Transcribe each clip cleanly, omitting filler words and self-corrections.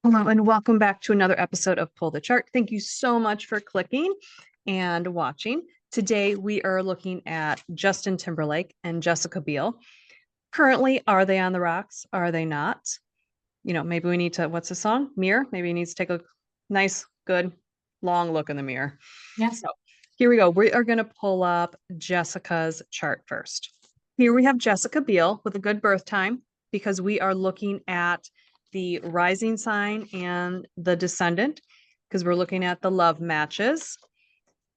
Hello and welcome back to another episode of Pull the Chart. Thank you so much for clicking and watching. Today we are looking at Justin Timberlake and Jessica Biel. Currently, are they on the rocks? Are they not? Maybe we need to, what's the song? Mirror? Maybe he needs to take a nice, good, long look in the mirror. Yes. So here we go. We are going to pull up Jessica's chart first. Here we have Jessica Biel with a good birth time because we are looking at the rising sign and the descendant because we're looking at the love matches.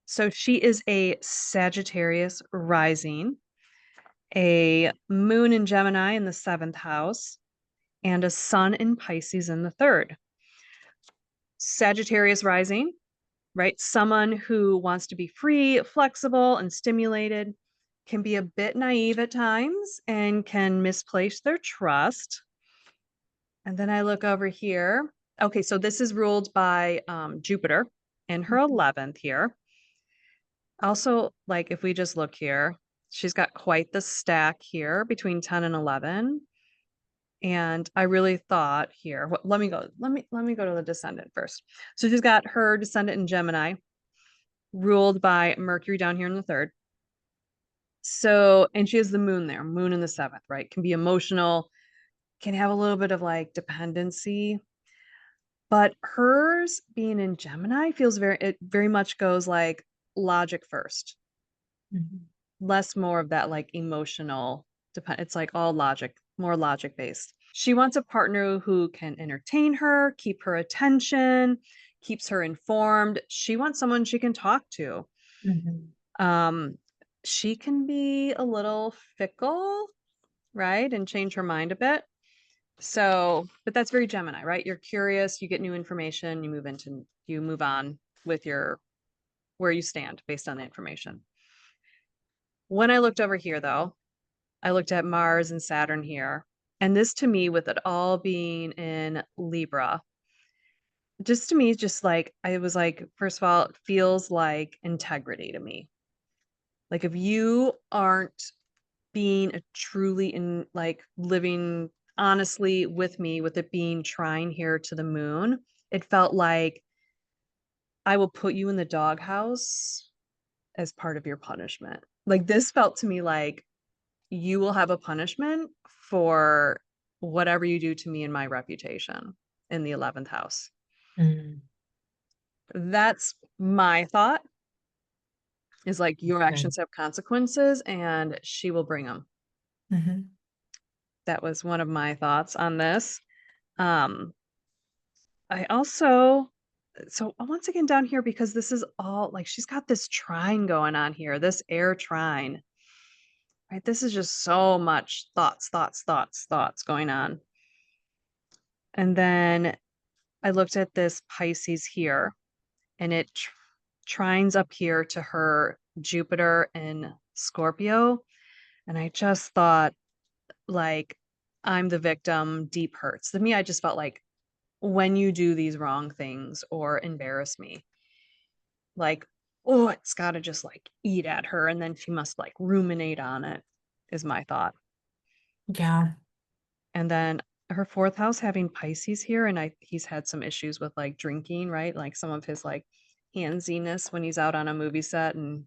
So she is a Sagittarius rising, a moon in Gemini in the 7th house, and a sun in Pisces in the 3rd. Sagittarius rising, right? Someone who wants to be free, flexible, and stimulated, can be a bit naive at times and can misplace their trust. And then I look over here. Okay, so this is ruled by Jupiter in her 11th here. Also, like if we just look here, she's got quite the stack here between 10 and 11. And I really thought here, let me go to the descendant first. So she's got her descendant in Gemini, ruled by Mercury down here in the 3rd. So, and she has the moon there, moon in the 7th, right? Can be emotional, can have a little bit of like dependency. But hers being in Gemini feels it very much goes like logic first. Less more of that like emotional it's like all logic, more logic based. She wants a partner who can entertain her, keep her attention, keeps her informed. She wants someone she can talk to. She can be a little fickle, right? And change her mind a bit. So, but that's very Gemini, right? You're curious, you get new information, you move on with where you stand based on the information. When I looked over here though, I looked at Mars and Saturn here, and this to me, with it all being in Libra, just to me, just like, I was like, first of all, it feels like integrity to me. Like if you aren't being a truly in like living honestly with me, with it being trine here to the moon, it felt like I will put you in the doghouse as part of your punishment. Like this felt to me like you will have a punishment for whatever you do to me and my reputation in the 11th house. That's my thought, is like your actions have consequences and she will bring them. That was one of my thoughts on this. I also, so once again down here, because this is all like, she's got this trine going on here, this air trine, right? This is just so much thoughts going on. And then I looked at this Pisces here, and it trines up here to her Jupiter in Scorpio. And I just thought, like, I'm the victim, deep hurts. To me, I just felt like when you do these wrong things or embarrass me, like, oh, it's got to just like eat at her. And then she must like ruminate on it, is my thought. Yeah. And then her 4th house having Pisces here, and he's had some issues with like drinking, right? Like some of his like handsiness when he's out on a movie set, and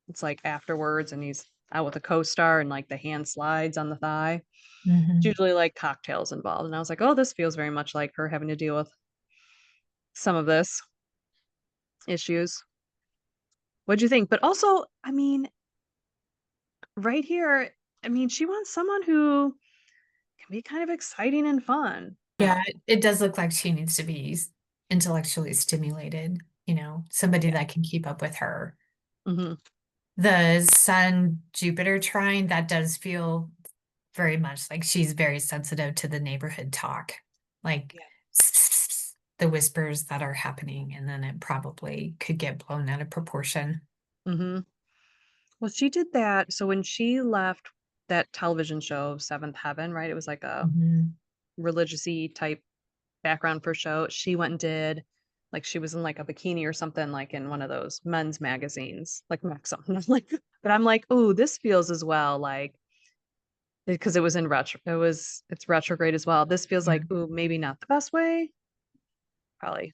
it's like afterwards and he's out with a co-star and like the hand slides on the thigh. It's usually like cocktails involved. And I was like, oh, this feels very much like her having to deal with some of this issues. What'd you think? But also, I mean, right here, I mean, she wants someone who can be kind of exciting and fun. Yeah, it does look like she needs to be intellectually stimulated, somebody that can keep up with her. The Sun Jupiter trine, that does feel very much like she's very sensitive to the neighborhood talk, like the whispers that are happening, and then it probably could get blown out of proportion. Well, she did that. So when she left that television show, Seventh Heaven, right? It was like a religious-y type background for show. She went and did, like, she was in like a bikini or something, like in one of those men's magazines, like Maxim. Like, but I'm like, oh, this feels as well, like, because it was in it's retrograde as well. This feels like, ooh, maybe not the best way probably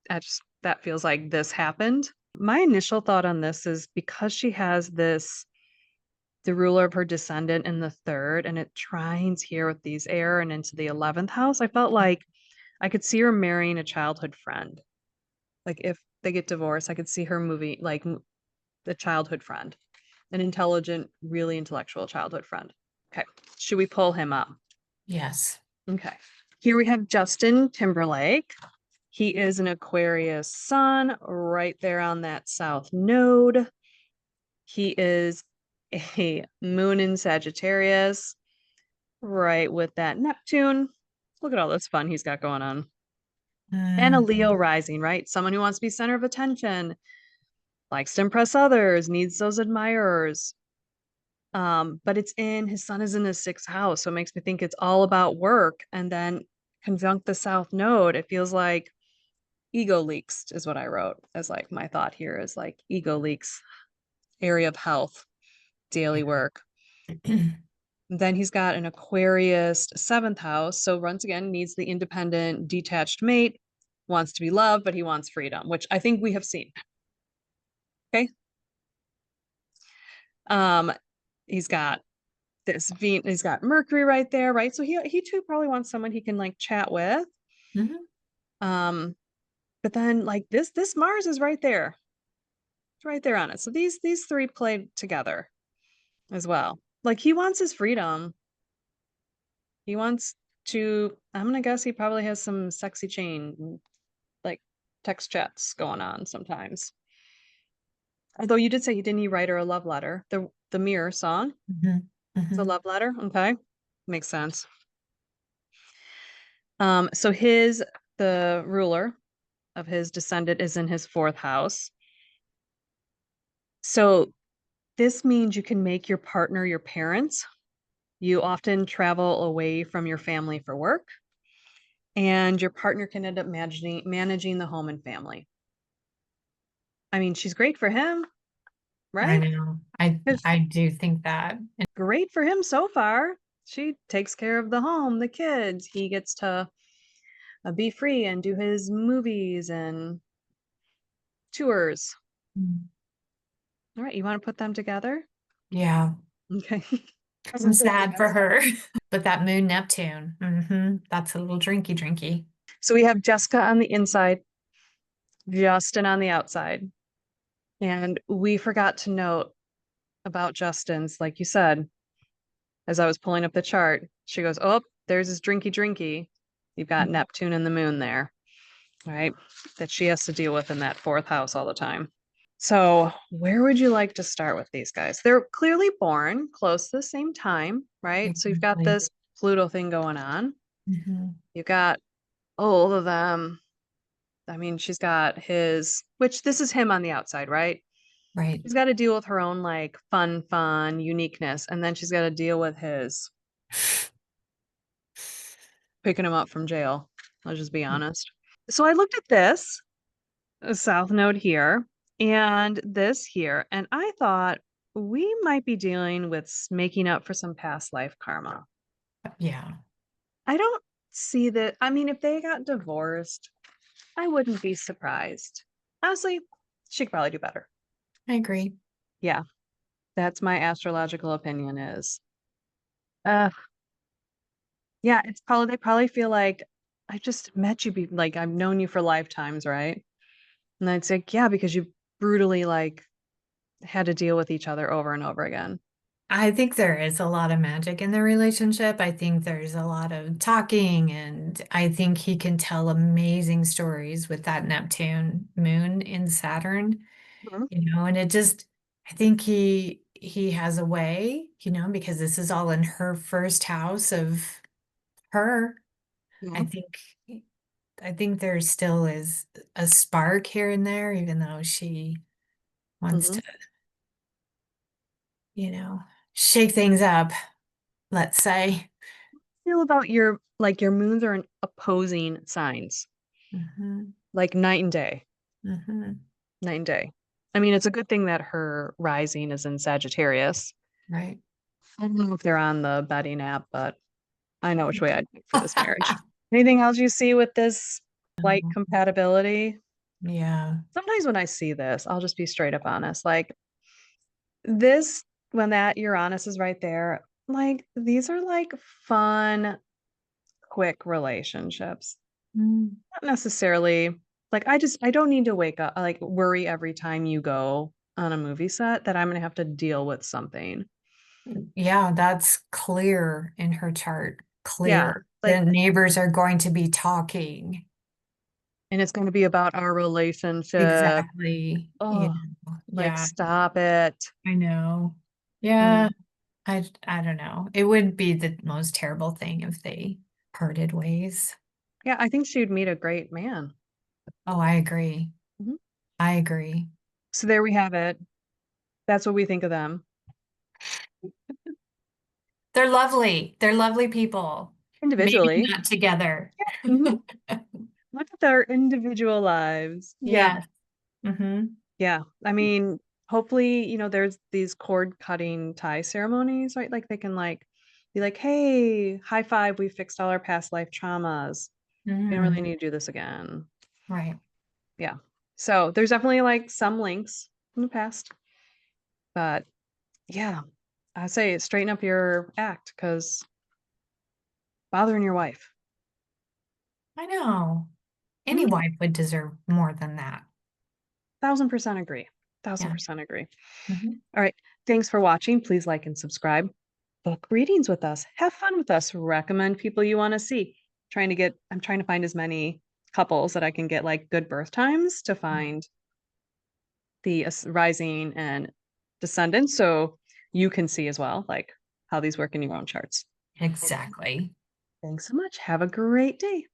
that feels like this happened. My initial thought on this is because she has the ruler of her descendant in the third, and it trines here with these air and into the 11th house. I felt like I could see her marrying a childhood friend. Like if they get divorced, I could see her moving like the childhood friend, an intelligent, really intellectual childhood friend. Okay. Should we pull him up? Yes. Okay. Here we have Justin Timberlake. He is an Aquarius sun right there on that south node. He is a moon in Sagittarius, right with that Neptune. Look at all this fun he's got going on. And a Leo rising, right? Someone who wants to be center of attention, likes to impress others, needs those admirers. But his sun is in his sixth house. So it makes me think it's all about work. And then conjunct the south node, it feels like ego leaks is what I wrote as like my thought here is like ego leaks, area of health, daily work. Then he's got an Aquarius seventh house. So once again, needs the independent, detached mate, wants to be loved, but he wants freedom, which I think we have seen. Okay. He's got he's got Mercury right there, right? So he too probably wants someone he can like chat with. But then like this Mars is right there. It's right there on it. So these three play together as well. Like he wants his freedom. He wants to, I'm gonna guess he probably has some sexy chain, like text chats going on sometimes. Although you did say didn't he write her a love letter? The Mirror song. It's a love letter. Okay. Makes sense. So the ruler of his descendant is in his fourth house. So this means you can make your partner your parents. You often travel away from your family for work, and your partner can end up managing the home and family. I mean, she's great for him, I right? know. I do think that. Great for him so far. She takes care of the home, the kids. He gets to be free and do his movies and tours. All right, you want to put them together? Yeah. Okay. I'm sad for her. But that moon Neptune, that's a little drinky. So we have Jessica on the inside, Justin on the outside. And we forgot to note about Justin's, like you said, as I was pulling up the chart, she goes, oh, there's his drinky. You've got Neptune and the moon there, right? That she has to deal with in that fourth house all the time. So where would you like to start with these guys? They're clearly born close to the same time, right? So you've got Exactly. this Pluto thing going on. Mhm. You've got all of them. I mean, she's got which this is him on the outside, right? Right. She's got to deal with her own like fun uniqueness. And then she's got to deal with his picking him up from jail. I'll just be honest. So I looked at this south node here and this here, and I thought we might be dealing with making up for some past life karma. Yeah. I don't see that. I mean, if they got divorced, I wouldn't be surprised. Honestly, she could probably do better. I agree. Yeah, that's my astrological opinion is. Uh, yeah, they probably feel like I just met you, like I've known you for lifetimes, right? And I'd say, yeah, because you brutally like had to deal with each other over and over again. I think there is a lot of magic in their relationship. I think there's a lot of talking, and I think he can tell amazing stories with that Neptune moon in Saturn, Mhm. and I think he has a way, because this is all in her first house of her. I Yeah. think I think there still is a spark here and there, even though she wants Mhm. to, shake things up, let's say. Feel about your moons are in opposing signs, Hmm. like night and day, Hmm. night and day. I mean, it's a good thing that her rising is in Sagittarius. Right. I don't know if they're on the betting app, but I know which way I'd pick for this marriage. Anything else you see with this Like compatibility. Yeah. Sometimes when I see this, I'll just be straight up honest. Like this, when that Uranus is right there, like these are like fun, quick relationships. Mm. Not necessarily like I don't need to wake up like worry every time you go on a movie set that I'm gonna have to deal with something. Yeah, that's clear in her chart. Yeah. Clear. The Like, neighbors are going to be talking. and it's gonna be about our relationship. Exactly. You Oh, know, like yeah, stop it. I know. Yeah, Mm. I don't know. It would be the most terrible thing if they parted ways. Yeah, I think she would meet a great man. Oh, I agree. Mhm. I agree. So there we have it. That's what we think of them They're lovely. They're lovely people. Maybe individually. not together. Mhm. Look at their individual lives. Yeah. Yes. Mm-hmm. Yeah. I mean, hopefully, there's these cord cutting tie ceremonies, right? Like they can like be like, hey, high five, we fixed all our past life traumas. We don't Mm-hmm. really need to do this again. Right. Yeah. So there's definitely like some links in the past. But yeah, I say straighten up your act because bothering your wife. I know. Any Mhm. wife would deserve more than that. 1000% agree. Thousand Yeah. percent agree. Mhm. All right. Thanks for watching. Please like and subscribe. Book readings with us. Have fun with us. Recommend people you want to see. I'm trying to find as many couples that I can get like good birth times to find the rising and descendant so you can see as well like how these work in your own charts. Exactly. Thanks so much. Have a great day.